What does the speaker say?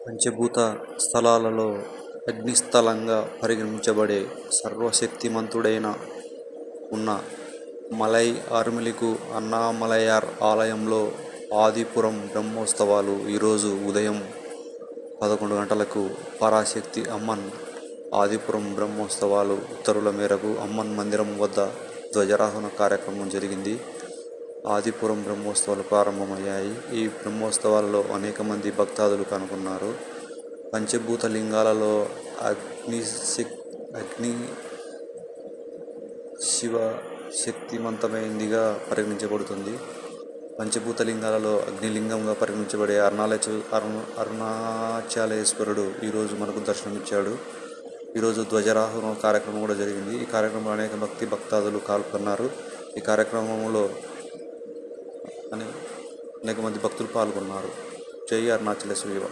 పంచభూత స్థలాలలో అగ్నిస్థలంగా పరిగణించబడే సర్వశక్తిమంతుడైన ఉన్న మలై ఆర్మిలికు అన్నామలయార్ ఆలయంలో ఆదిపురం బ్రహ్మోత్సవాలు ఈరోజు ఉదయం 11 గంటలకు పరాశక్తి అమ్మన్ ఆదిపురం బ్రహ్మోత్సవాలు ఉత్తర్వుల మేరకు అమ్మన్ మందిరం వద్ద ధ్వజారోహణ కార్యక్రమం జరిగింది. ఆదిపురం బ్రహ్మోత్సవాలు ప్రారంభమయ్యాయి. ఈ బ్రహ్మోత్సవాలలో అనేక మంది భక్తాదులు కనుగొన్నారు. పంచభూత లింగాలలో అగ్ని శివ శక్తిమంతమైనదిగా పరిగణించబడుతుంది. పంచభూత లింగాలలో అగ్నిలింగంగా పరిగణించబడే అరుణాచలేశ్వరుడు ఈరోజు మనకు దర్శనమిచ్చాడు. ఈరోజు ధ్వజారోహణ కార్యక్రమం కూడా జరిగింది. ఈ కార్యక్రమంలో అనేక భక్తాదులు పాల్గొన్నారు. ఈ కార్యక్రమంలో అనేక మంది భక్తులు పాల్గొన్నారు. జై అరుణాచలేశ్వర.